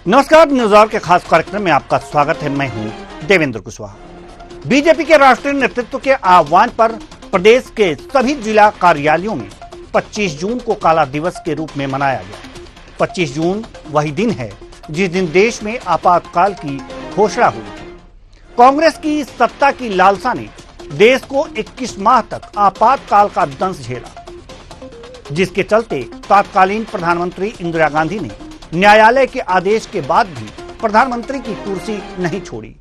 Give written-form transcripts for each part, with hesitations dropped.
नमस्कार, news our के खास कार्यक्रम में आपका स्वागत है। मैं हूं देवेंद्र कुशवाहा। बीजेपी के राष्ट्रीय नेतृत्व के आह्वान पर प्रदेश के सभी जिला कार्यालयों में 25 जून को काला दिवस के रूप में मनाया गया। 25 जून वही दिन है जिस दिन देश में आपातकाल की घोषणा हुई थी। कांग्रेस की सत्ता की लालसा ने देश को 21 माह तक आपातकाल का दंश झेला, जिसके चलते तत्कालीन प्रधानमंत्री इंदिरा गांधी ने न्यायालय के आदेश के बाद भी प्रधानमंत्री की कुर्सी नहीं छोड़ी।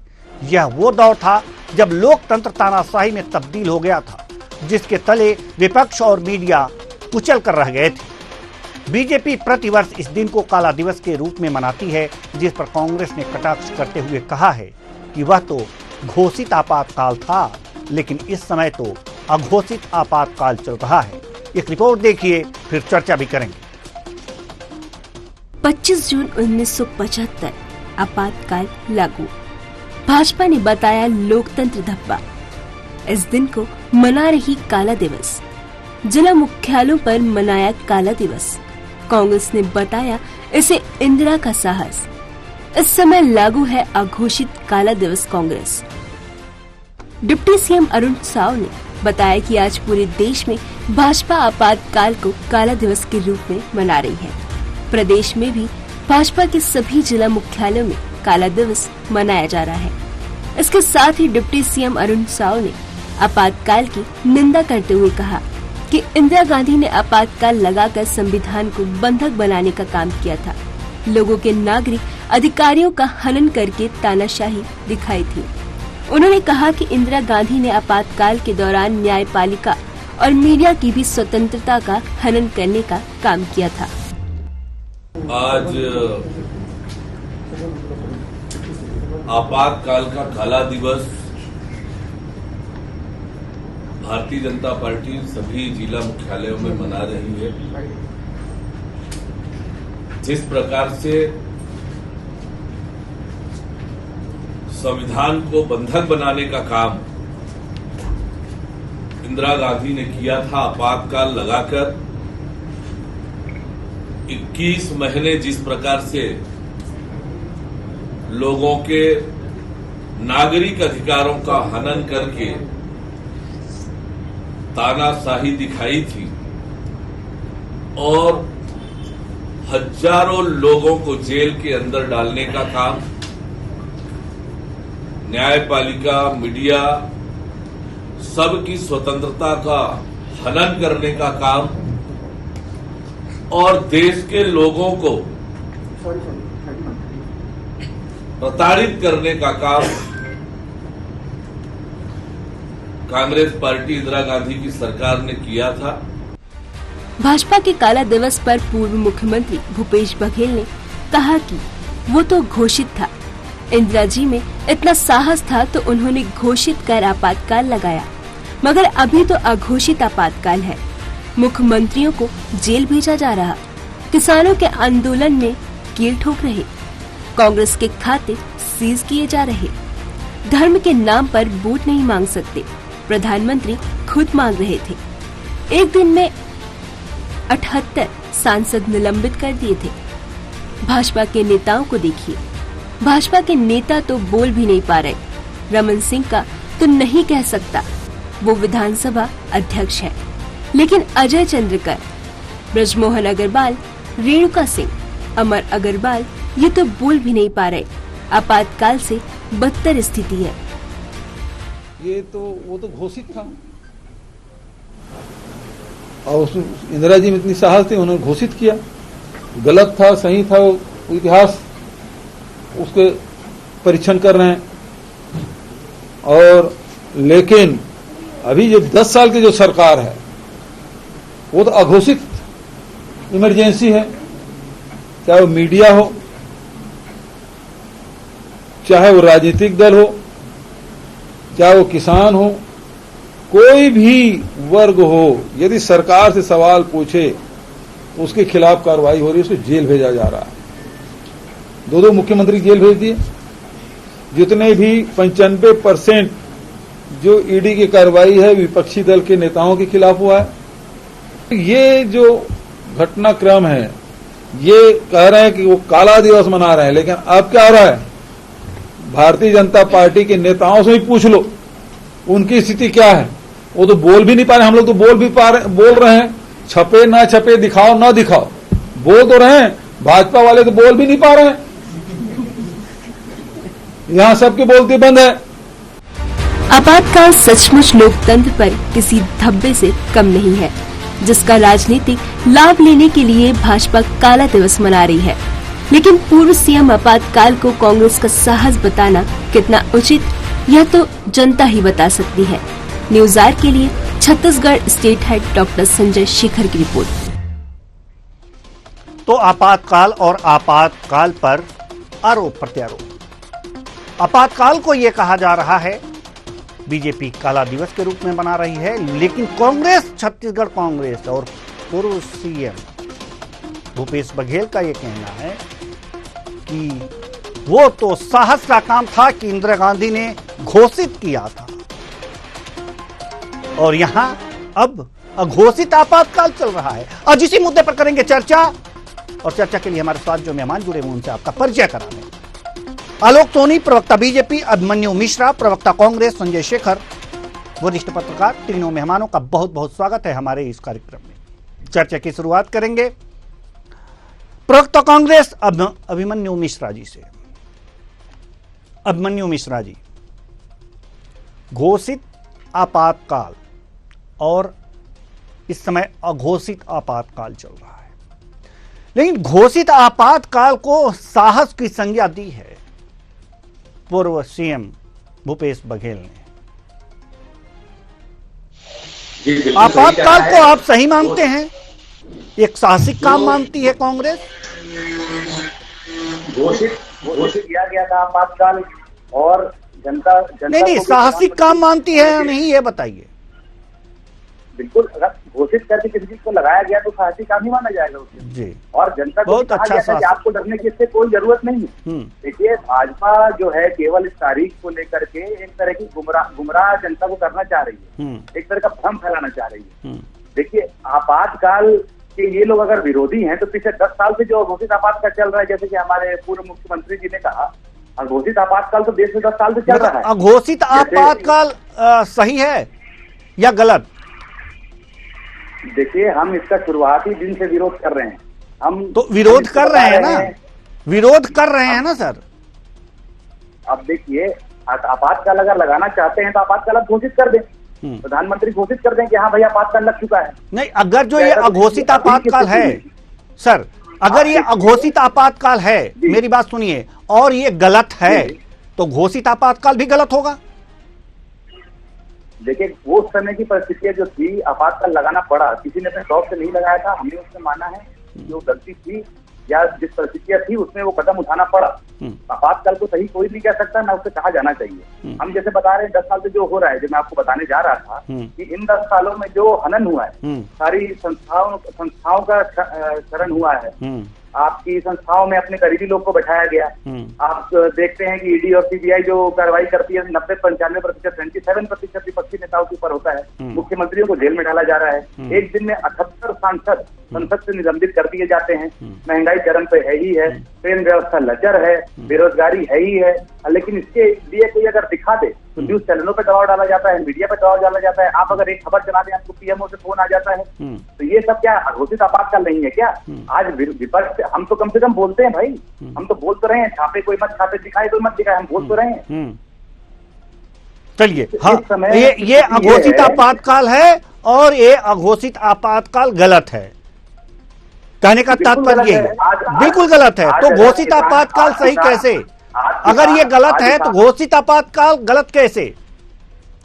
यह वो दौर था जब लोकतंत्र तानाशाही में तब्दील हो गया था, जिसके तले विपक्ष और मीडिया कुचल कर रह गए थे। बीजेपी प्रतिवर्ष इस दिन को काला दिवस के रूप में मनाती है, जिस पर कांग्रेस ने कटाक्ष करते हुए कहा है कि वह तो घोषित आपातकाल था, लेकिन इस समय तो अघोषित आपातकाल चल रहा है। एक रिपोर्ट देखिए, फिर चर्चा भी करेंगे। 25 जून 1975 आपातकाल लागू। भाजपा ने बताया लोकतंत्र धब्बा। इस दिन को मना रही काला दिवस। जिला मुख्यालयों पर मनाया काला दिवस। कांग्रेस ने बताया इसे इंदिरा का साहस। इस समय लागू है अघोषित काला दिवस। कांग्रेस डिप्टी सीएम अरुण साव ने बताया कि आज पूरे देश में भाजपा आपातकाल को काला दिवस के रूप में मना रही है। प्रदेश में भी भाजपा के सभी जिला मुख्यालयों में काला दिवस मनाया जा रहा है। इसके साथ ही डिप्टी सीएम अरुण साव ने आपातकाल की निंदा करते हुए कहा कि इंदिरा गांधी ने आपातकाल लगाकर संविधान को बंधक बनाने का काम किया था। लोगों के नागरिक अधिकारियों का हनन करके तानाशाही दिखाई थी। उन्होंने कहा कि इंदिरा गांधी ने आपातकाल के दौरान न्यायपालिका और मीडिया की भी स्वतंत्रता का हनन करने का काम किया था। आज आपातकाल का काला दिवस भारतीय जनता पार्टी सभी जिला मुख्यालयों में मना रही है। जिस प्रकार से संविधान को बंधक बनाने का काम इंदिरा गांधी ने किया था, आपातकाल लगाकर 21 महीने जिस प्रकार से लोगों के नागरिक अधिकारों का हनन करके तानाशाही दिखाई थी और हजारों लोगों को जेल के अंदर डालने का काम, न्यायपालिका, मीडिया सबकी स्वतंत्रता का हनन करने का काम और देश के लोगों को प्रताड़ित करने का काम कांग्रेस पार्टी इंदिरा गांधी की सरकार ने किया था। भाजपा के काला दिवस पर पूर्व मुख्यमंत्री भूपेश बघेल ने कहा कि वो तो घोषित था। इंदिरा जी में इतना साहस था तो उन्होंने घोषित कर आपातकाल लगाया, मगर अभी तो अघोषित आपातकाल है। मुख्यमंत्रियों को जेल भेजा जा रहा, किसानों के आंदोलन में कील ठोक रहे, कांग्रेस के खाते सीज किए जा रहे, धर्म के नाम पर वोट नहीं मांग सकते, प्रधानमंत्री खुद मांग रहे थे। एक दिन में 78 सांसद निलंबित कर दिए थे। भाजपा के नेताओं को देखिए, भाजपा के नेता तो बोल भी नहीं पा रहे। रमन सिंह का तो नहीं कह सकता, वो विधानसभा अध्यक्ष है, लेकिन अजय चंद्रकर, ब्रजमोहन अग्रवाल, रेणुका सिंह, अमर अग्रवाल ये तो बोल भी नहीं पा रहे। आपातकाल से बदतर स्थिति है। वो तो घोषित था और उसमें इंदिरा जी में इतनी साहस थी, उन्होंने घोषित किया। गलत था, सही था, वो इतिहास उसके परीक्षण कर रहे हैं। और लेकिन अभी जो 10 साल की जो सरकार है वो तो अघोषित इमरजेंसी है। चाहे वो मीडिया हो, चाहे वो राजनीतिक दल हो, चाहे वो किसान हो, कोई भी वर्ग हो, यदि सरकार से सवाल पूछे तो उसके खिलाफ कार्रवाई हो रही है, उसको जेल भेजा जा रहा है। 2 मुख्यमंत्री जेल भेज दिए। जितने भी 95% जो ईडी की कार्रवाई है विपक्षी दल के नेताओं के खिलाफ हुआ है। ये जो घटनाक्रम है ये कह रहे हैं कि वो काला दिवस मना रहे हैं, लेकिन अब क्या हो रहा है, भारतीय जनता पार्टी के नेताओं से ही पूछ लो उनकी स्थिति क्या है। वो तो बोल भी नहीं पा रहे, हम लोग तो बोल रहे हैं, छपे ना छपे, दिखाओ ना दिखाओ, बोल तो रहे हैं, भाजपा वाले तो बोल भी नहीं पा रहे हैं। यहां सबके बोलते बंद है। आपातकाल सचमुच लोकतंत्र पर किसी धब्बे से कम नहीं है, जिसका राजनीतिक लाभ लेने के लिए भाजपा काला दिवस मना रही है। लेकिन पूर्व सीएम आपातकाल को कांग्रेस का साहस बताना कितना उचित, यह तो जनता ही बता सकती है। न्यूज आर के लिए Chhattisgarh state head doctor Sanjay Shekhar की रिपोर्ट। तो आपातकाल और आपातकाल पर आरोप प्रत्यारोप। आपातकाल को यह कहा जा रहा है बीजेपी काला दिवस के रूप में मना रही है, लेकिन कांग्रेस, छत्तीसगढ़ कांग्रेस और पूर्व सीएम भूपेश बघेल का यह कहना है कि वो तो साहस का काम था कि इंदिरा गांधी ने घोषित किया था और यहां अब अघोषित आपातकाल चल रहा है। आज इसी मुद्दे पर करेंगे चर्चा, और चर्चा के लिए हमारे साथ जो मेहमान जुड़े हुए उनसे आपका परिचय करा दें। आलोक सोनी, प्रवक्ता बीजेपी, अभिमन्यु मिश्रा, प्रवक्ता कांग्रेस, संजय शेखर, वरिष्ठ पत्रकार। तीनों मेहमानों का बहुत बहुत स्वागत है हमारे इस कार्यक्रम में। चर्चा की शुरुआत करेंगे प्रवक्ता कांग्रेस अभिमन्यु मिश्रा जी से। अभिमन्यु मिश्रा जी, घोषित आपातकाल और इस समय अघोषित आपातकाल चल रहा है, लेकिन घोषित आपातकाल को साहस की संज्ञा दी है पूर्व सीएम भूपेश बघेल ने। आपातकाल को आप सही मानते हैं? एक साहसिक काम मानती है कांग्रेस? घोषित किया गया था आपातकाल और जनता नहीं, साहसिक काम मानती है या नहीं, ये बताइए। बिल्कुल, अगर घोषित करके किसी चीज को लगाया गया तो साहसिक काम ही माना जाएगा उसे जी। और जनता को बहुत अच्छा कि आपको डरने की इससे कोई जरूरत नहीं है। देखिए, भाजपा जो है केवल इस तारीख को लेकर के एक तरह की गुमराह जनता को करना चाह रही है, एक तरह का भ्रम फैलाना चाह रही है। देखिए, आपातकाल के ये लोग अगर विरोधी हैं तो पिछले 10 साल से जो घोषित आपातकाल चल रहा है, जैसे कि हमारे पूर्व मुख्यमंत्री जी ने कहा, अघोषित आपातकाल तो देश में 10 साल से चल रहा है। अघोषित आपातकाल सही है या गलत? देखिए, हम इसका शुरुआती दिन से विरोध कर रहे हैं। हम तो विरोध कर रहे हैं ना, विरोध कर रहे हैं ना सर। अब देखिए, आपातकाल अगर लगाना चाहते हैं तो आपातकाल आप घोषित कर दें, प्रधानमंत्री घोषित कर दें कि हाँ भाई आपातकाल लग चुका है। नहीं, अगर जो ये अघोषित आपातकाल है सर, अगर ये अघोषित आपातकाल है, मेरी बात सुनिए, और ये गलत है तो घोषित आपातकाल भी गलत होगा। देखिए, वो समय की परिस्थितियां जो थी, आपातकाल लगाना पड़ा, किसी ने अपने शौक से नहीं लगाया था, हमने उसमें माना है जो गलती थी या जिस परिस्थितियां थी उसमें वो कदम उठाना पड़ा। आपातकाल को सही कोई नहीं कह सकता, ना उसे कहा जाना चाहिए। हम जैसे बता रहे हैं 10 साल से जो हो रहा है, जो मैं आपको बताने जा रहा था कि इन 10 सालों में जो हनन हुआ है, सारी संस्थाओं का क्षरण हुआ है। आपकी संस्थाओं में अपने करीबी लोग को बैठाया गया। आप देखते हैं कि ईडी और सीबीआई जो कार्रवाई करती है 90-95%, 27% विपक्षी नेताओं के ऊपर होता है। मुख्यमंत्रियों को जेल में डाला जा रहा है। एक दिन में 78 सांसद संसद से निलंबित कर दिए जाते हैं। महंगाई चरम पे है ही है, ट्रेन व्यवस्था लचर है, बेरोजगारी है ही है। लेकिन इसके लिए कोई अगर दिखा दे तो न्यूज चैनलों पे दबाव डाला जाता है, मीडिया पे दबाव डाला जाता है। आप अगर एक खबर चला दें, आपको पीएमओ से फोन आ जाता है। तो ये सब क्या अघोषित आपातकाल नहीं है क्या? आज विपक्ष, हम तो कम से कम बोलते हैं भाई, हम तो बोल तो रहे हैं, छापे कोई मत छापे, दिखाए कोई मत दिखाए, हम बोल तो रहे हैं। चलिए, हाँ, ये अघोषित आपातकाल है और ये अघोषित आपातकाल गलत है, कहने का तात्पर्य ये बिल्कुल गलत है। तो घोषित आपातकाल सही कैसे? अगर ये गलत है तो घोषित आपातकाल गलत कैसे,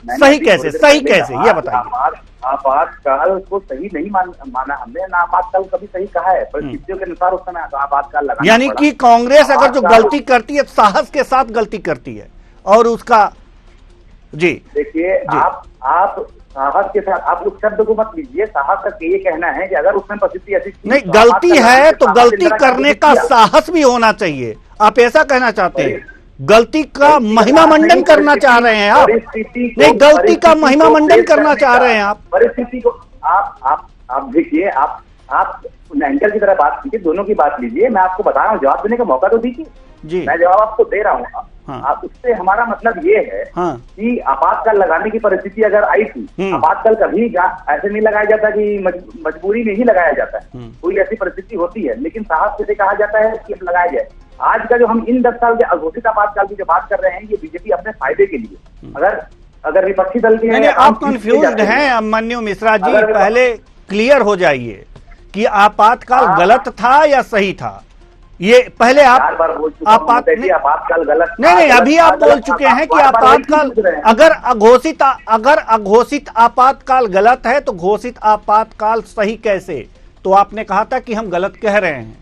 सही कैसे, सही कैसे, ये बताइए। आपातकाल को सही नहीं माना हमने, ना आपातकाल कभी सही कहा है। परिस्थितियों के अनुसार उस समय आपातकाल लगाना, यानी कि कांग्रेस अगर जो गलती करती है साहस के साथ गलती करती है और उसका जी। देखिए, आप साहस के साथ, आप लोग शब्द को मत लीजिए। साहस का ये कहना है कि अगर उसमें परिस्थिति ऐसी नहीं, गलती है तो गलती करने का साहस भी होना चाहिए। आप ऐसा कहना चाहते हैं? गलती का महिमा मंडन करना चाह रहे हैं आप? नहीं, गलती का महिमा मंडन करना चाह रहे हैं आप? परिस्थिति को आप देखिए, आप एंकर की तरह बात कीजिए, दोनों की बात लीजिए। मैं आपको बता रहा हूँ, जवाब देने का मौका तो दीजिए जी। मैं जवाब आपको दे रहा हूँ। हाँ। आप उससे हमारा मतलब ये है हाँ। कि आपातकाल लगाने की परिस्थिति अगर आई थी, आपातकाल कभी ऐसे नहीं लगाया जाता कि मजबूरी में ही लगाया जाता है, कोई ऐसी परिस्थिति होती है, लेकिन साहस से कहा जाता है कि अब लगाया जाए। आज का जो हम इन 10 साल के अघोषित आपातकाल की जो बात कर रहे हैं, ये बीजेपी अपने फायदे के लिए, अगर विपक्षी दल के नहीं, आप कंफ्यूज्ड हैं अभिमन्यु मिश्रा जी, पहले क्लियर हो जाइए कि आपातकाल गलत था या सही था। ये पहले आप आपातकाल गलत नहीं, अभी आप बोल चुके हैं कि आपातकाल अगर अघोषित आपातकाल गलत है तो घोषित आपातकाल सही कैसे? तो आपने कहा था कि हम गलत कह रहे हैं,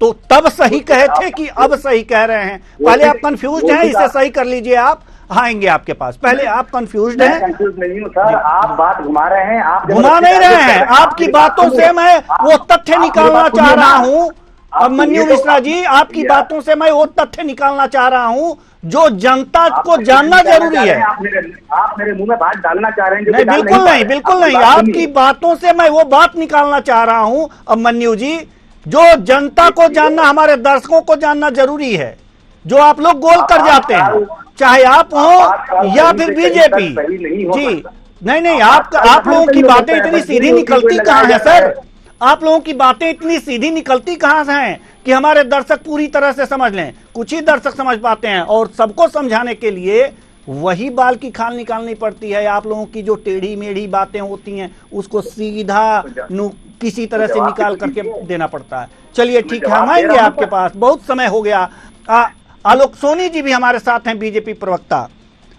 तो तब सही कहे थे कि अब सही कह रहे हैं? पहले आप कंफ्यूज हैं, इसे सही कर लीजिए, आप आएंगे आपके पास। पहले आप कंफ्यूज हैं। कंफ्यूज नहीं हूं सर, आप बात घुमा रहे हैं। आप घुमा नहीं रहे हैं, आपकी बातों से मैं वो तथ्य निकालना चाह रहा हूं। अभिमन्यु मिश्रा जी, आपकी बातों से मैं वो तथ्य निकालना चाह रहा हूं जो जनता को जानना जरूरी है। आप मेरे मुंह में बात डालना चाह रहे हैं? नहीं, बिल्कुल नहीं, बिल्कुल नहीं। आपकी बातों से मैं वो बात निकालना चाह रहा हूं अभिमन्यु जी, जो जनता को जानना, हमारे दर्शकों को जानना जरूरी है। जो आप लोग गोल कर जाते हैं, चाहे आप हो या फिर बीजेपी जी। नहीं, आप लोगों की बातें इतनी सीधी निकलती कहाँ है सर? आप लोगों की बातें इतनी सीधी निकलती कहां से हैं कि हमारे दर्शक पूरी तरह से समझ लें? कुछ ही दर्शक समझ पाते हैं, और सबको समझाने के लिए वही बाल की खाल निकालनी पड़ती है। आप लोगों की जो टेढ़ी मेढ़ी बातें होती हैं उसको सीधा किसी तरह से निकाल करके देना पड़ता है। चलिए ठीक है, हम आएंगे आपके पास, बहुत समय हो गया। आलोक सोनी जी भी हमारे साथ हैं, बीजेपी प्रवक्ता।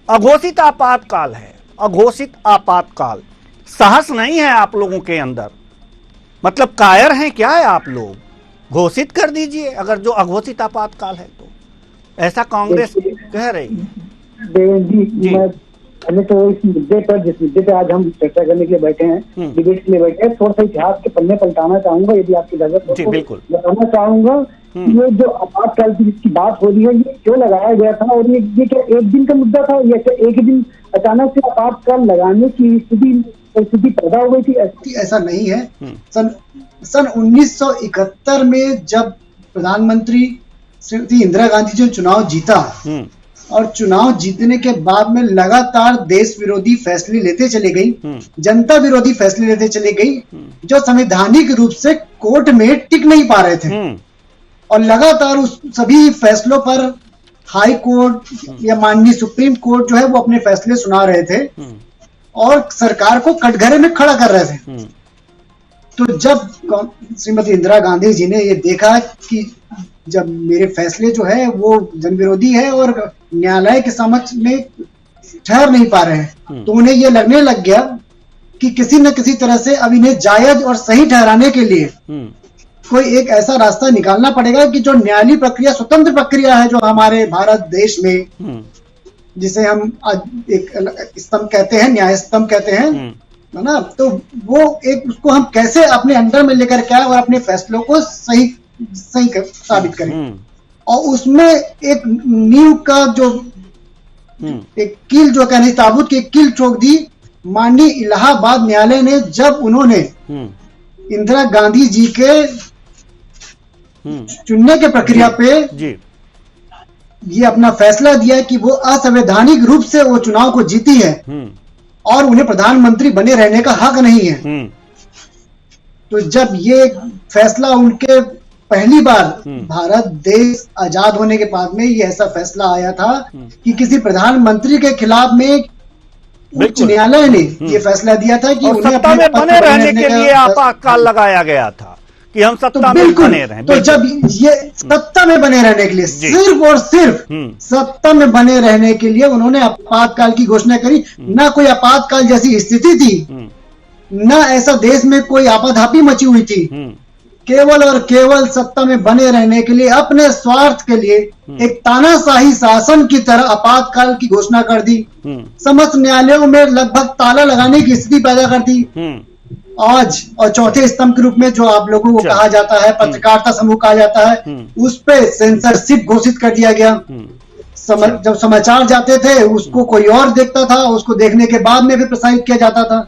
अघोषित आपातकाल है, अघोषित आपातकाल, साहस नहीं है आप लोगों के अंदर, मतलब कायर हैं क्या है आप लोग? घोषित कर दीजिए अगर जो अघोषित आपातकाल है तो। ऐसा कांग्रेस कह रही जी। मैं पहले तो इस मुद्दे पर, जिस मुद्दे पे आज हम चर्चा करने के लिए बैठे हैं, डिबेट के लिए बैठे हैं, थोड़ा सा इतिहास के पन्ने पलटाना चाहूंगा, यदि आपकी इजाजत हो तो बताना चाहूंगा ये जो आपातकाल की जिसकी बात हो रही है, ये क्यों लगाया गया था, और ये क्या एक दिन का मुद्दा था या एक ही दिन अचानक से आपातकाल लगाने की परिस्थिति पैदा हो गई थी? ऐसा नहीं है। सन 1971 में जब प्रधानमंत्री श्रीमती इंदिरा गांधी जो चुनाव जीता, और चुनाव जीतने के बाद में लगातार देश विरोधी फैसले लेते चले गई, जनता विरोधी फैसले लेते चले गई, जो संवैधानिक रूप से कोर्ट में टिक नहीं पा रहे थे, और लगातार उस सभी फैसलों पर हाई कोर्ट या माननीय सुप्रीम कोर्ट जो है वो अपने फैसले सुना रहे थे और सरकार को कटघरे में खड़ा कर रहे थे। तो जब श्रीमती इंदिरा गांधी जी ने ये देखा कि जब मेरे फैसले जो है वो जन विरोधी है और न्यायालय के समक्ष में ठहर नहीं पा रहे हैं, तो उन्हें ये लगने लग गया कि किसी न किसी तरह से अब इन्हें जायज और सही ठहराने के लिए कोई एक ऐसा रास्ता निकालना पड़ेगा कि जो न्यायालयी प्रक्रिया, स्वतंत्र प्रक्रिया है जो हमारे भारत देश में, जिसे हम एक स्तंभ कहते हैं, न्याय स्तंभ कहते हैं, है ना, तो वो एक उसको हम कैसे अपने अंडर में लेकर के आए और अपने फैसलों को सही साबित करें। और उसमें एक नींव का जो एक कील जो कहने ताबूत की कील ठोक दी माननीय इलाहाबाद न्यायालय ने, जब उन्होंने इंदिरा गांधी जी के चुनने के प्रक्रिया पे ये अपना फैसला दिया कि वो असंवैधानिक रूप से वो चुनाव को जीती है और उन्हें प्रधानमंत्री बने रहने का हक नहीं है। तो जब ये फैसला उनके पहली बार भारत देश आजाद होने के बाद में ये ऐसा फैसला आया था कि किसी प्रधानमंत्री के खिलाफ में उच्च न्यायालय ने ये फैसला दिया था कि उन्हें सत्ता में बने रहने के लिए आपातकाल लगाया गया था कि हम सत्ता में बने रहें। तो जब ये सत्ता में बने रहने के लिए, सिर्फ और सिर्फ सत्ता में बने रहने के लिए उन्होंने आपातकाल की घोषणा करी। ना कोई आपातकाल जैसी स्थिति थी, ना ऐसा देश में कोई आपाधापी मची हुई थी, केवल और केवल सत्ता में बने रहने के लिए, अपने स्वार्थ के लिए एक तानाशाही शासन की तरह आपातकाल की घोषणा कर दी। समस्त न्यायालयों में लगभग ताला लगाने की स्थिति पैदा कर दी। आज और चौथे स्तंभ के रूप में जो आप लोगों को कहा जाता है, पत्रकारिता समूह कहा जाता है, उस पे सेंसरशिप घोषित कर दिया गया। जब समाचार जाते थे उसको कोई और देखता था, उसको देखने के बाद में भी प्रसारित किया जाता था।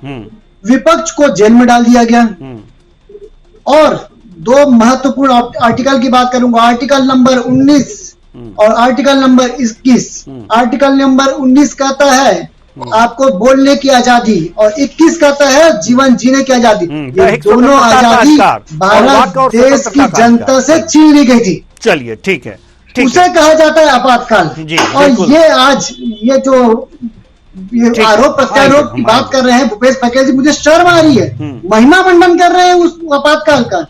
विपक्ष को जेल में डाल दिया गया और दो महत्वपूर्ण आर्टिकल की बात करूंगा, आर्टिकल नंबर 19 और आर्टिकल नंबर 21। आर्टिकल नंबर 19 कहता है आपको बोलने की आजादी और 21 कहता है जीवन जीने की आजादी। ये दोनों आजादी भारत देश की जनता से छीन ली गई थी। चलिए ठीक है, उसे कहा जाता है आपातकाल। और ये आज ये जो आरोप प्रत्यारोप की बात कर रहे हैं भूपेश बघेल जी, मुझे शर्म आ रही है, महिमा मंडन कर रहे हैं उस आपातकाल का।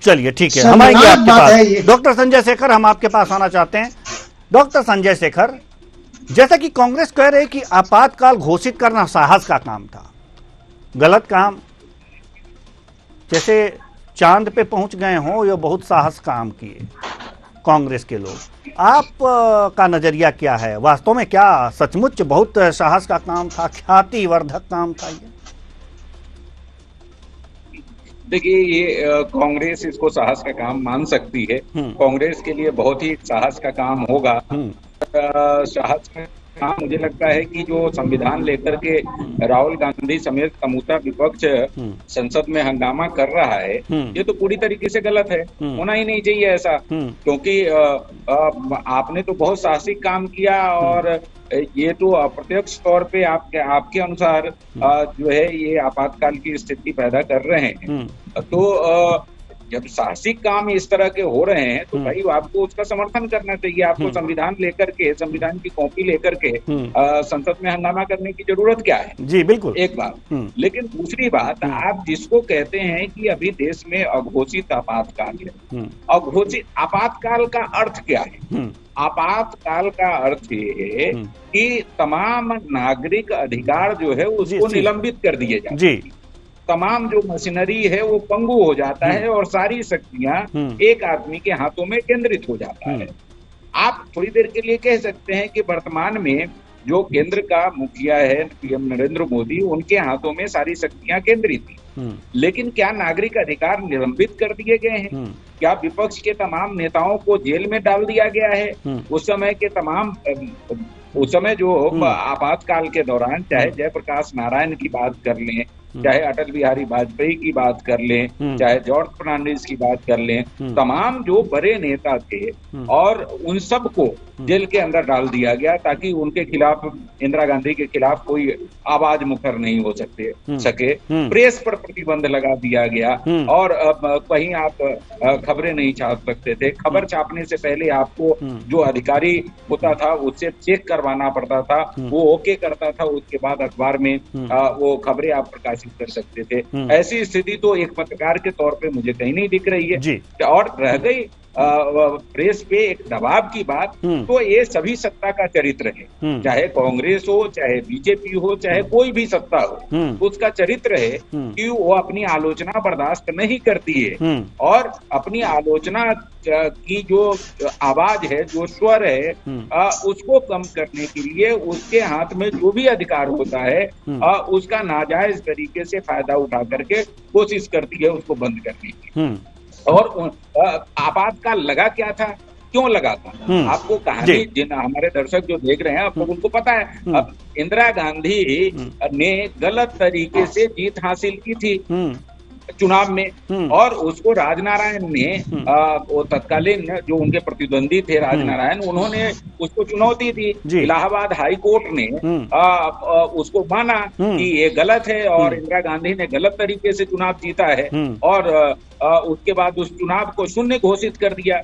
चलिए ठीक है, हम आएंगे आपके पास। डॉक्टर संजय शेखर, हम आपके पास आना चाहते हैं। डॉक्टर संजय शेखर, जैसा कि कांग्रेस कह रहे कि आपातकाल घोषित करना साहस का काम था, गलत काम, जैसे चांद पे पहुंच गए हों, ये बहुत साहस काम किए कांग्रेस के लोग। आप का नजरिया क्या है? वास्तव में क्या सचमुच बहुत साहस का काम था, ख्यातिवर्धक काम था ये? देखिए, ये कांग्रेस इसको साहस का काम मान सकती है। कांग्रेस के लिए बहुत ही साहस का काम होगा। साहस का काम मुझे लगता है कि जो संविधान लेकर के राहुल गांधी समेत समूचा विपक्ष संसद में हंगामा कर रहा है, ये तो पूरी तरीके से गलत है। होना ही नहीं चाहिए ऐसा, क्योंकि आपने तो बहुत साहसिक काम किया और ये तो अप्रत्यक्ष तौर पे आपके अनुसार जो है ये आपातकाल की स्थिति पैदा कर रहे हैं। तो जब साहसिक काम इस तरह के हो रहे हैं तो भाई आपको उसका समर्थन करना चाहिए। आपको संविधान लेकर के, संविधान की कॉपी लेकर के संसद में हंगामा करने की जरूरत क्या है? जी बिल्कुल, एक बात। लेकिन दूसरी बात, आप जिसको कहते हैं कि अभी देश में अघोषित आपातकाल है, अघोषित आपातकाल का अर्थ क्या है? आपातकाल का अर्थ ये है कि तमाम नागरिक अधिकार जो है उसको निलंबित कर दिए जाते हैं। तमाम जो मशीनरी है वो पंगु हो जाता है और सारी शक्तियां एक आदमी के हाथों में केंद्रित हो जाता है। आप थोड़ी देर के लिए कह सकते हैं कि वर्तमान में जो केंद्र का मुखिया है पीएम नरेंद्र मोदी, उनके हाथों में सारी शक्तियां केंद्रित थी। लेकिन क्या नागरिक अधिकार निलंबित कर दिए गए हैं? क्या विपक्ष के तमाम नेताओं को जेल में डाल दिया गया है? उस समय जो आपातकाल के दौरान चाहे जयप्रकाश नारायण की बात कर लें, चाहे अटल बिहारी वाजपेयी की बात कर लें, चाहे जॉर्ज फर्नांडिस की बात कर लें, तमाम जो बड़े नेता थे और उन सब को जेल के अंदर डाल दिया गया ताकि उनके खिलाफ, इंदिरा गांधी के खिलाफ कोई आवाज मुखर नहीं हो सके। प्रेस पर प्रतिबंध लगा दिया गया और कहीं आप खबरें नहीं छाप सकते थे। खबर छापने से पहले आपको जो अधिकारी होता था उससे चेक करवाना पड़ता था, वो ओके करता था, उसके बाद अखबार में वो खबरें आप प्रकाशित कर सकते थे। ऐसी स्थिति तो एक पत्रकार के तौर पे मुझे कहीं नहीं दिख रही है। और रह गई प्रेस पे एक दबाव की बात, तो ये सभी सत्ता का चरित्र है, चाहे कांग्रेस हो, चाहे बीजेपी हो, चाहे कोई भी सत्ता हो, उसका चरित्र है कि वो अपनी आलोचना बर्दाश्त नहीं करती है और अपनी आलोचना की जो आवाज है, जो स्वर है, उसको कम करने के लिए उसके हाथ में जो भी अधिकार होता है उसका नाजायज तरीके से फायदा उठा करके कोशिश करती है उसको बंद करने की। और आपातकाल लगा क्या था, क्यों लगा था? आपको कहानी, जिन हमारे दर्शक जो देख रहे हैं आप उनको पता है। अब इंदिरा गांधी ने गलत तरीके से जीत हासिल की थी चुनाव में और उसको राजनारायण ने, वो तत्कालीन जो उनके प्रतिद्वंदी थे राजनारायण, उन्होंने उसको चुनौती दी। इलाहाबाद हाई कोर्ट ने उसको माना कि ये गलत है और इंदिरा गांधी ने गलत तरीके से चुनाव जीता है और उसके बाद उस चुनाव को शून्य घोषित कर दिया।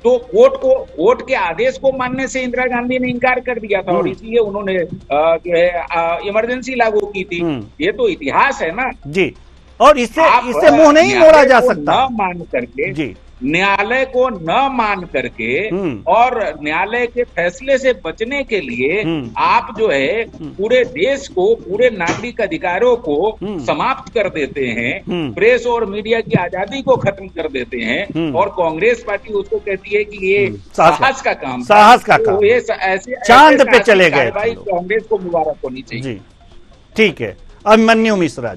तो कोर्ट के आदेश को मानने से इंदिरा गांधी ने इनकार कर दिया था और इसलिए उन्होंने जो है इमरजेंसी लागू की थी। ये तो इतिहास है ना जी, और इससे मुंह नहीं मोड़ा जा सकता। न मान करके जी, न्यायालय को न मान करके और न्यायालय के फैसले से बचने के लिए आप जो है पूरे देश को, पूरे नागरिक अधिकारों को समाप्त कर देते हैं, प्रेस और मीडिया की आजादी को खत्म कर देते हैं और कांग्रेस पार्टी उसको कहती है कि ये साहस का काम, साहस का काम। ये ऐसे चांद पे चले गए। कांग्रेस को मुबारक होनी चाहिए। ठीक है, अभिमन्यु मिश्रा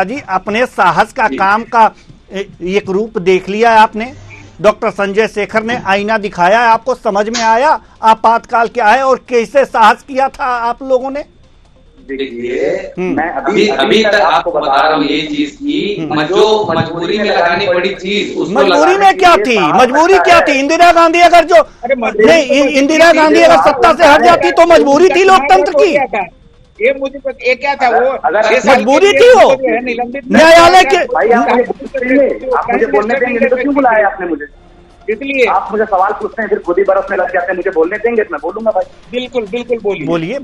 जी, अपने साहस का काम का एक रूप देख लिया है आपने। डॉक्टर संजय शेखर ने आईना दिखाया है, आपको समझ में आया आपातकाल क्या है और कैसे साहस किया था आप लोगों ने? देखिए मैं अभी तक आपको बता रहा हूँ ये चीज की जो मजबूरी में लगानी पड़ी चीज, मजबूरी में क्या थी? मजबूरी क्या थी? इंदिरा गांधी अगर जो नहीं, इंदिरा गांधी अगर सत्ता से हट जाती तो मजबूरी थी लोकतंत्र की। ये मुझे ये क्या था, वो मजबूरी थी वो न्यायालय के। आप मुझे बोलने देंगे तो क्यों बुलाया आपने मुझे? इसलिए आप मुझे सवाल पूछते हैं फिर खुद ही बरसने लग जाते हैं। मुझे बोलने देंगे तो मैं बोलूंगा भाई। बिल्कुल बिल्कुल बोलिए।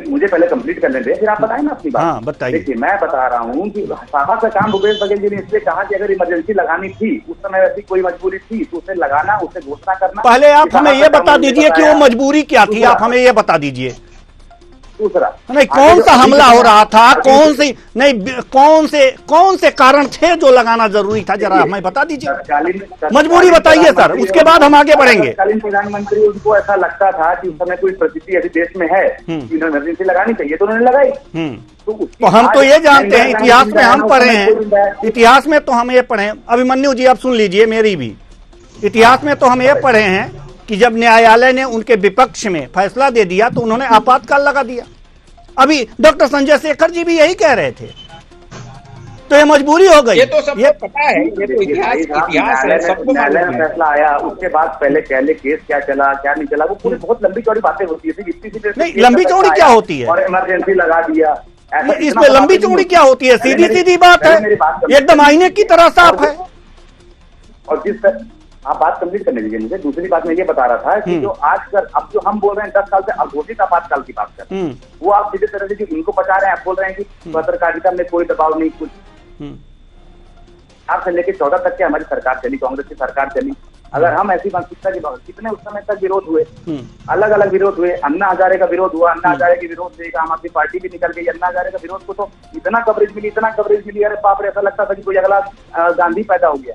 मुझे पहले कंप्लीट करने दे, फिर आप बताएं ना अपनी बात। हाँ बताइए। देखिए मैं बता रहा हूँ कि सभा का काम भूपेश बघेल जी ने इसलिए कहा कि अगर इमरजेंसी लगानी थी, उस समय ऐसी कोई मजबूरी थी तो उसे लगाना, उसे घोषणा करना। पहले आप हमें ये बता दीजिए कि वो मजबूरी क्या थी, आप हमें ये बता दीजिए। दूसरा नहीं, कौन सा हमला हो रहा था, कौन से कारण थे जो लगाना जरूरी था, जरा हमें बता दीजिए। मजबूरी बताइए सर, उसके बाद हम आगे बढ़ेंगे। तत्कालीन प्रधानमंत्री, उनको ऐसा लगता था कि उस समय कोई परिस्थिति ऐसी देश में है कि इमरजेंसी लगानी चाहिए तो उन्होंने लगाई। तो हम तो ये जानते हैं, इतिहास में हम पढ़े हैं, इतिहास में तो हम ये पढ़े हैं। अभिमन्यु जी आप सुन लीजिए मेरी भी, इतिहास में तो हम ये पढ़े हैं कि जब न्यायालय ने उनके विपक्ष में फैसला दे दिया तो उन्होंने आपातकाल लगा दिया। अभी डॉक्टर संजय शेखर जी भी यही कह रहे थे, तो ये मजबूरी हो गई। ये तो सबको पता है, ये तो इतिहास है, सबको न्यायालय में फैसला आया, उसके बाद पहले केस क्या चला क्या नहीं चला, वो पूरी बहुत लंबी चौड़ी बातें होती है। नहीं, लंबी चौड़ी क्या होती है? और इमरजेंसी लगा दिया, इसमें लंबी चौड़ी क्या होती है? सीधी बात है, एकदम आईने की तरह साफ है। और जिस आप बात कंप्लीट करने दीजिए मुझे। दूसरी बात मैं ये बता रहा था कि जो आजकल अब जो हम बोल रहे हैं 10 साल से अघोषित आपातकाल की बात कर रहे हैं, वो आप सीधे तरह से जो इनको बचा रहे हैं, आप बोल रहे हैं कि पत्रकारिता में कोई दबाव नहीं, कुछ आप से लेके 14 तक के हमारी सरकार चली, कांग्रेस की सरकार चली। अगर हम ऐसी मानसिकता की कितने उस समय तक विरोध हुए, अलग अलग विरोध हुए। अन्ना हजारे का विरोध हुआ, अन्ना हजारे के विरोध से आम आदमी पार्टी भी निकल गई। अन्ना हजारे का विरोध को तो इतना कवरेज मिली, अरे बाप रे, ऐसा लगता था कि कोई अगला गांधी पैदा हो गया।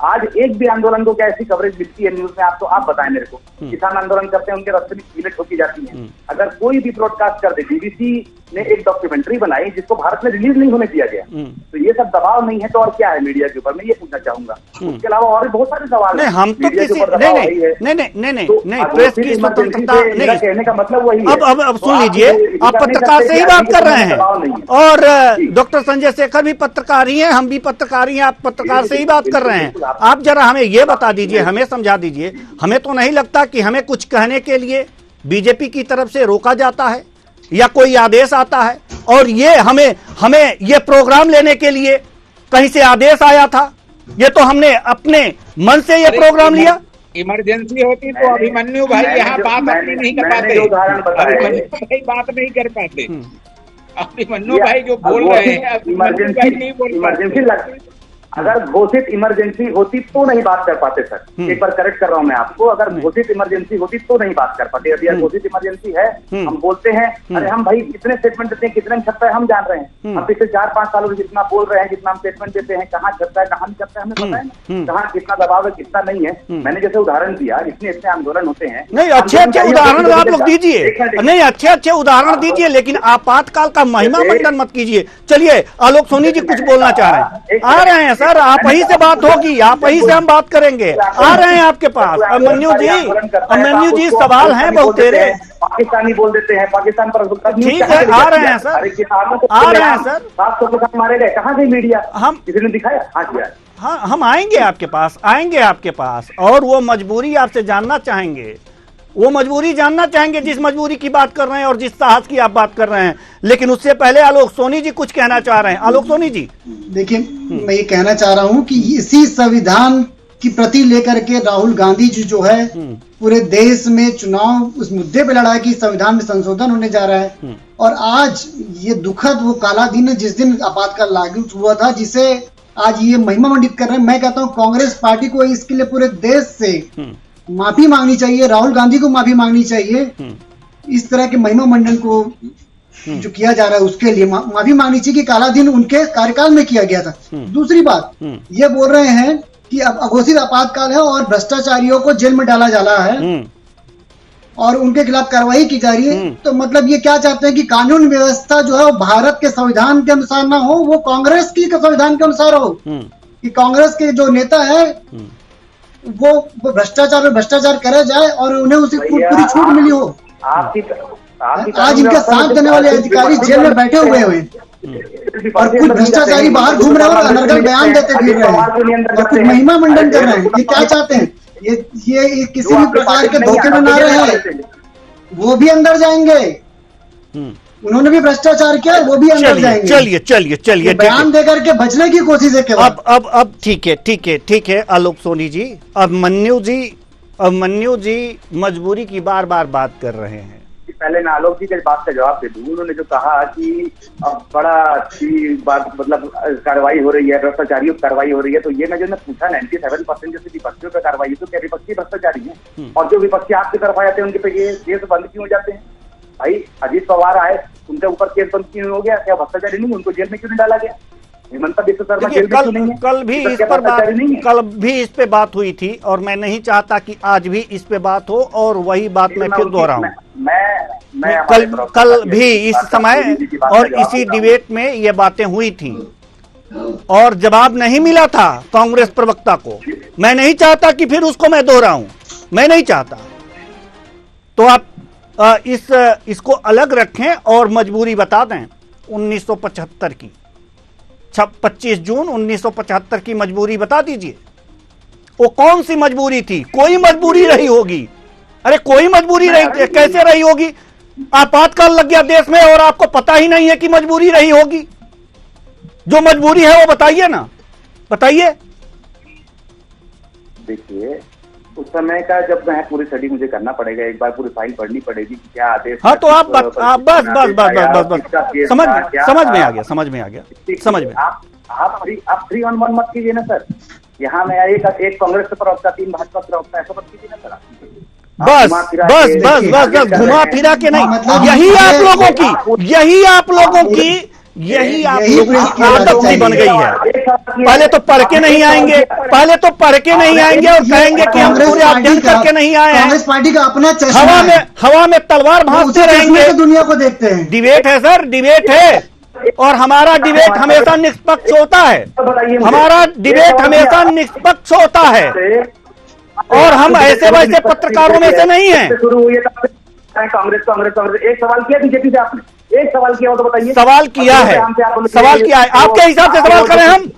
आज एक भी आंदोलन को क्या ऐसी कवरेज मिलती है न्यूज में? आप बताएं मेरे को। किसान आंदोलन करते हैं, उनके रास्ते में कीलें ठोकी जाती है। अगर कोई भी ब्रॉडकास्ट कर दे, बीबीसी ने एक डॉक्यूमेंट्री बनाई जिसको भारत में रिलीज नहीं होने दिया गया, तो ये सब दबाव नहीं है तो और क्या है मीडिया के ऊपर? मैं ये पूछना चाहूंगा। उसके अलावा और भी बहुत सारे सवाल हैं। हम तो किसी नहीं प्रेस की स्वतंत्रता नहीं, कहने का मतलब वही है। अब सुन लीजिए, आप पत्रकार से ही बात कर रहे हैं और डॉक्टर संजय शेखर भी पत्रकार ही हैं, हम भी पत्रकार ही हैं, आप पत्रकार से ही बात कर रहे हैं। आप जरा हमें ये बता दीजिए, हमें समझा दीजिए। हमें तो नहीं लगता कि हमें कुछ कहने के लिए बीजेपी की तरफ से रोका जाता है या कोई आदेश आता है, और ये हमें ये प्रोग्राम लेने के लिए कहीं से आदेश आया था? ये तो हमने अपने मन से ये प्रोग्राम लिया। इमरजेंसी होती तो अभिमन्यु भाई यहाँ बात अपनी नहीं कर पाते, अभिमन्यु भाई बात नहीं कर पाते। अभिमन्यु भाई जो बोल रहे हैं, इमरजेंसी अगर घोषित इमरजेंसी होती तो नहीं बात कर पाते सर। एक बार करेक्ट कर रहा हूं मैं आपको, अगर घोषित इमरजेंसी होती तो नहीं बात कर पाते। अभी घोषित इमरजेंसी है, हम बोलते हैं, अरे हम भाई कितने स्टेटमेंट देते हैं, कितने में छपता है हम जान रहे हैं। हम पिछले 4-5 सालों से जितना बोल रहे हैं, जितना हम स्टेटमेंट देते हैं, कहाँ छपता है कहाँ नहीं छपता है हमें पता है ना, कहाँ कितना दबाव है कितना नहीं है। मैंने जैसे उदाहरण दिया, इतने आंदोलन होते हैं। नहीं, अच्छे उदाहरण आप लोग दीजिए, नहीं अच्छे उदाहरण दीजिए, लेकिन आपातकाल का महिमा मंडन मत कीजिए। चलिए, आलोक सोनी जी कुछ बोलना चाह रहे हैं, आ रहे हैं सर, आप वहीं से बात होगी, आप वहीं से हम बात करेंगे। आ रहे हैं आपके पास अभिमन्यु जी, सवाल हैं बहुत तेरे। पाकिस्तानी बोल देते हैं, पाकिस्तान पर ठीक है, आ रहे हैं सर, आ रहे हैं सर। 700 किसान मारे गए, कहाँ गई मीडिया? हम किसी ने दिखाया? हाँ जी, हाँ, हम आएंगे आपके पास, और वो मजबूरी आपसे जानना चाहेंगे, जिस मजबूरी की बात कर रहे हैं और जिस साहस की आप बात कर रहे हैं। लेकिन उससे पहले आलोक सोनी जी कुछ कहना चाह रहे हैं। आलोक सोनी जी, देखिए, मैं ये कहना चाह रहा हूं कि इसी संविधान की प्रति लेकर के राहुल गांधी जी जो है पूरे देश में चुनाव उस मुद्दे पे लड़ा है कि संविधान में संशोधन होने जा रहा है। और आज ये दुखद वो काला दिन है जिस दिन आपातकाल लागू हुआ था, जिसे आज ये महिमा मंडित कर रहे हैं। मैं कहता हूँ कांग्रेस पार्टी को इसके लिए पूरे देश से माफी मांगनी चाहिए, राहुल गांधी को माफी मांगनी चाहिए। इस तरह के महिमा मंडन को जो किया जा रहा है उसके लिए माफी मांगनी चाहिए कि काला दिन उनके कार्यकाल में किया गया था। दूसरी बात, ये बोल रहे हैं कि अब अघोषित आपातकाल है और भ्रष्टाचारियों को जेल में डाला जा रहा है और उनके खिलाफ कार्रवाई की जा रही है। तो मतलब ये क्या चाहते हैं कि कानून व्यवस्था जो है वो भारत के संविधान के अनुसार ना हो, वो कांग्रेस की संविधान के अनुसार हो, कि कांग्रेस के जो नेता है वो भ्रष्टाचार करे जाए और उन्हें उसे पूरी छूट मिली हो। आज इनका साथ देने वाले अधिकारी जेल में बैठे हुए हैं और कुछ भ्रष्टाचारी बाहर घूम रहे हैं और अनर्गल बयान देते फिर रहे हैं और कुछ महिमा मंडन कर रहे हैं। ये क्या चाहते हैं? ये किसी भी प्रकार के धोखे में ना रहे, वो भी अंदर जाएंगे। उन्होंने भी भ्रष्टाचार किया, वो भी अंदर जाएंगे। चलिए बयान देकर के बचने की कोशिश है केवल। अब ठीक है आलोक सोनी जी। अब मन्यू जी मजबूरी की बार बात कर रहे हैं। पहले मैं आलोक जी के बात का जवाब दे दूं। उन्होंने जो कहा कि अब बड़ा अच्छी बात, मतलब कार्रवाई हो रही है, भ्रष्टाचारियों की कार्रवाई हो रही है, तो ये मैं पूछा 97% जैसे विपक्षियों पर कार्रवाई है, तो क्या विपक्षी भ्रष्टाचारी है? और जो विपक्षी आपकी तरफ आ जाते हैं उनके पे ये केस बंद क्यों हो जाते हैं? भाई अजीत पवार आए, उनके ऊपर केस बंद क्यों हो गया? क्या भ्रष्टाचारी नहीं? उनको जेल में क्यों नहीं डाला गया? हेमंत बिश्व शर्मा जेल में क्यों नहीं है? कल भी इस पे बात हुई थी और मैं नहीं चाहता कि आज भी इस पे बात हो और वही बात मैं फिर दोहराऊं। कल भी इस समय और इसी डिबेट में ये बातें हुई थी और जवाब नहीं मिला था कांग्रेस प्रवक्ता को। मैं नहीं चाहता कि फिर उसको मैं दोहराऊं, मैं नहीं चाहता। तो आप इसको अलग रखें और मजबूरी बता दें 1975 की, 25 जून 1975 की मजबूरी बता दीजिए। वो कौन सी मजबूरी थी? कोई मजबूरी रही होगी। अरे कोई मजबूरी रही, कैसे रही होगी? आपातकाल लग गया देश में और आपको पता ही नहीं है कि मजबूरी रही होगी। जो मजबूरी है वो बताइए ना, बताइए। देखिए उस समय का जब मैं पूरी स्टडी मुझे करना पड़ेगा, एक बार पूरी फाइल पढ़नी पड़ेगी कि क्या आदेश। हाँ तो आप बस समझ में आ गया। आप 3 on 1 मत कीजिए ना सर। यहाँ मैं एक कांग्रेस के प्रवक्ता, 3 भाजपा प्रवक्ता, ऐसा मत कीजिए ना सर। बस घुमा फिरा के नहीं। यही आप लोगों की आदत सी बन गई है। पहले तो पढ़ के नहीं आएंगे और कहेंगे कि हम पूरे अध्ययन करके नहीं आए हैं। कांग्रेस पार्टी का अपना हवा में तलवार भांजते रहेंगे। दुनिया को देखते हैं। डिबेट है सर, डिबेट है और हमारा डिबेट हमेशा निष्पक्ष होता है। हमारा डिबेट हमेशा निष्पक्ष होता है और हम ऐसे वैसे पत्रकारों में से नहीं हैं। कांग्रेस एक सवाल किया बीजेपी से आपने? एक सवाल किया हो तो बताइए। सवाल किया है। आपके हिसाब से सवाल करें हम?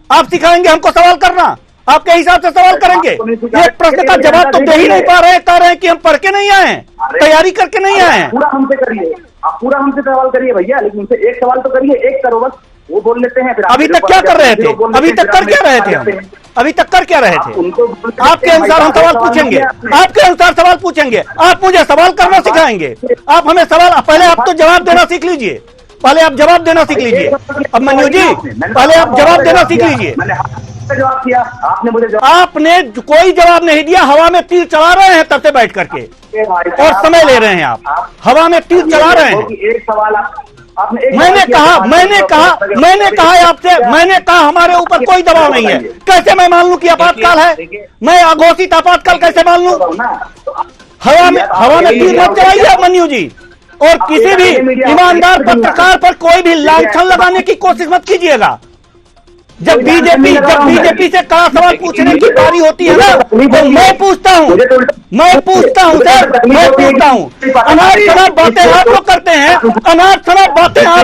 आप सिखाएंगे हमको सवाल करना? आपके हिसाब से सवाल करेंगे? एक प्रश्न का जवाब तो दे ही नहीं पा रहे। कह रहे हैं कि हम पढ़ के नहीं आए हैं, तैयारी करके नहीं आए हैं। पूरा हमसे करिए, आप पूरा हमसे सवाल करिए भैया, लेकिन उनसे एक सवाल तो करिए, एक करो बस। वो बोल लेते हैं। फिर अभी तक क्या कर रहे थे? अभी तक कर क्या रहे थे? आपके अनुसार हम सवाल पूछेंगे, आप मुझे सवाल करना सिखाएंगे। आप हमें सवाल, पहले आप तो जवाब देना सीख लीजिए। अब मन्यू जी पहले आप जवाब देना सीख लीजिए। जवाब किया आपने, आपने कोई जवाब नहीं दिया। हवा में तीर चला रहे हैं तब से बैठ करके और समय ले रहे हैं। आप हवा में तीर चला रहे हैं। एक सवाल मैंने कहा आपसे, मैंने कहा हमारे ऊपर कोई दबाव नहीं है। कैसे मैं मान लूं कि आपातकाल है? मैं अघोषित आपातकाल कैसे मान लूं? हवा में तीर मत चलाइए मन्यू जी, और किसी भी ईमानदार पत्रकार पर कोई भी लांछन लगाने की कोशिश मत कीजिएगा। जब बीजेपी से कड़ा सवाल पूछने की बारी होती है ना, तो मैं पूछता हूं अनाथ शराब बातें आप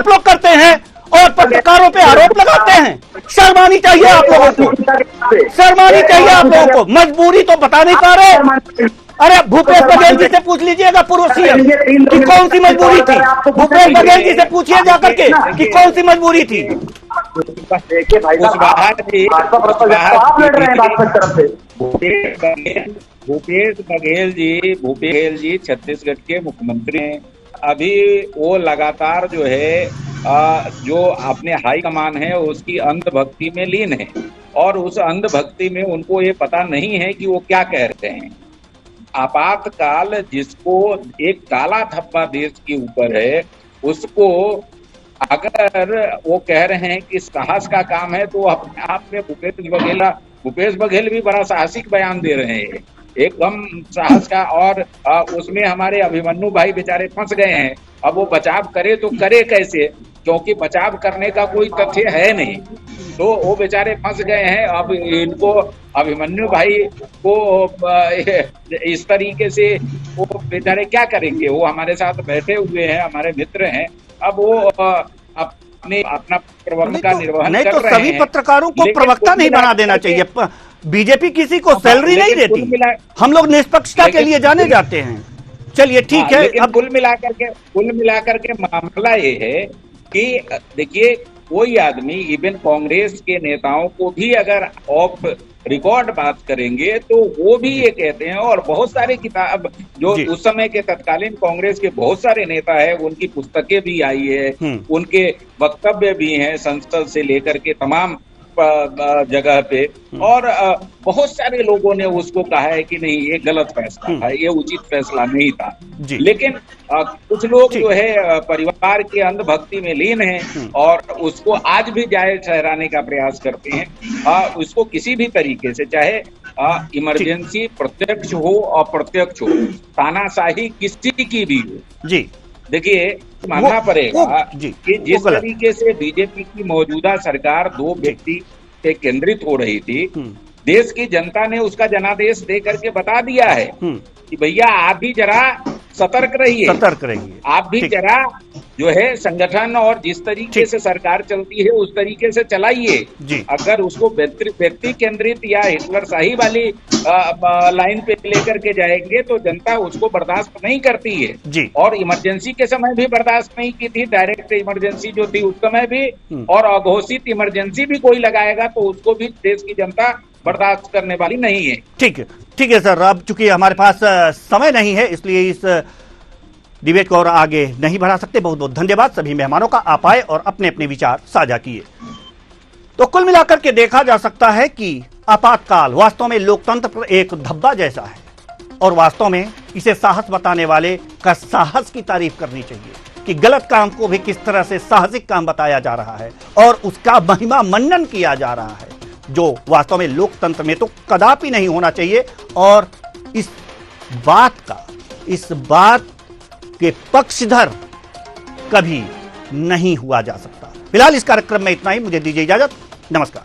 लोग करते हैं, और पत्रकारों पे आरोप लगाते हैं। शर्मानी चाहिए आप लोगों को। मजबूरी तो बता नहीं पा रहे। अरे भूपेश बघेल जी से पूछ लीजिएगा, पूर्व सीएम, कि कौन सी मजबूरी थी। भूपेश बघेल जी से पूछिए जाकर के कि कौन सी मजबूरी थी। देखिए भाई भूपेश जी छत्तीसगढ़ के मुख्यमंत्री हैं। अभी वो लगातार जो है जो अपने हाई कमान है उसकी अंधभक्ति में लीन है, और उस अंधभक्ति में उनको ये पता नहीं है कि वो क्या कह रहे हैं। आपातकाल जिसको एक काला धब्बा देश के ऊपर है, उसको अगर वो कह रहे हैं कि साहस का काम है, तो अपने आप में भूपेश बघेल भी बड़ा साहसिक बयान दे रहे हैं, एकदम साहस का। और उसमें हमारे अभिमन्यु भाई बेचारे फंस गए हैं। अब वो बचाव करे तो करे कैसे, क्योंकि बचाव करने का कोई तथ्य है नहीं। तो वो बेचारे फंस गए हैं। अब इनको अभिमन्यु भाई को इस तरीके से वो बेचारे क्या करेंगे? वो हमारे साथ बैठे हुए हैं, हमारे मित्र हैं। अब वो अपना प्रवक्ता का निर्वहन नहीं कर तो रहे सभी हैं। पत्रकारों को प्रवक्ता नहीं बना देना चाहिए। बीजेपी किसी को सैलरी नहीं देती, हम लोग निष्पक्षता के लिए जाने जाते हैं। चलिए ठीक है। लेकिन कुल मिलाकर के मामला ये है कि देखिए, कोई आदमी इवन कांग्रेस के नेताओं को भी अगर ऑफ रिकॉर्ड बात करेंगे तो वो भी ये कहते हैं, और बहुत सारे किताब जो उस समय के तत्कालीन कांग्रेस के बहुत सारे नेता है, उनकी पुस्तकें भी आई है, उनके वक्तव्य भी हैं संसद से लेकर के तमाम जगह पे, और बहुत सारे लोगों ने उसको कहा है कि नहीं ये गलत फैसला था, ये उचित फैसला नहीं था। लेकिन कुछ लोग जो है परिवार के अंधभक्ति में लीन हैं और उसको आज भी जायज ठहराने का प्रयास करते हैं। उसको किसी भी तरीके से, चाहे इमरजेंसी प्रत्यक्ष हो अप्रत्यक्ष हो, तानाशाही किसी की भी हो, जी देखिए मानना पड़ेगा कि जिस तरीके से बीजेपी की मौजूदा सरकार दो व्यक्ति पे केंद्रित हो रही थी, देश की जनता ने उसका जनादेश दे करके बता दिया है कि भैया आप भी जरा सतर्क रहिए, आप भी जरा जो है संगठन और जिस तरीके से सरकार चलती है उस तरीके से चलाइए। अगर उसको व्यक्ति केंद्रित या हिटलरशाही वाली लाइन पे लेकर के जाएंगे तो जनता उसको बर्दाश्त नहीं करती है। और इमरजेंसी के समय भी बर्दाश्त नहीं की थी, डायरेक्ट इमरजेंसी जो थी उस समय भी, और अघोषित इमरजेंसी भी कोई लगाएगा तो उसको भी देश की जनता बर्दाश्त करने वाली नहीं है। ठीक है सर, अब चूंकि हमारे पास समय नहीं है इसलिए इस डिबेट को और आगे नहीं बढ़ा सकते। बहुत बहुत धन्यवाद सभी मेहमानों का, आप आए और अपने अपने विचार साझा किए। तो कुल मिलाकर के देखा जा सकता है कि आपातकाल वास्तव में लोकतंत्र पर एक धब्बा जैसा है, और वास्तव में इसे साहस बताने वाले का साहस की तारीफ करनी चाहिए कि गलत काम को भी किस तरह से साहसिक काम बताया जा रहा है और उसका महिमा मन्नन किया जा रहा है, जो वास्तव में लोकतंत्र में तो कदापि नहीं होना चाहिए। और इस बात के पक्षधर कभी नहीं हुआ जा सकता। फिलहाल इस कार्यक्रम में इतना ही, मुझे दीजिए इजाजत, नमस्कार।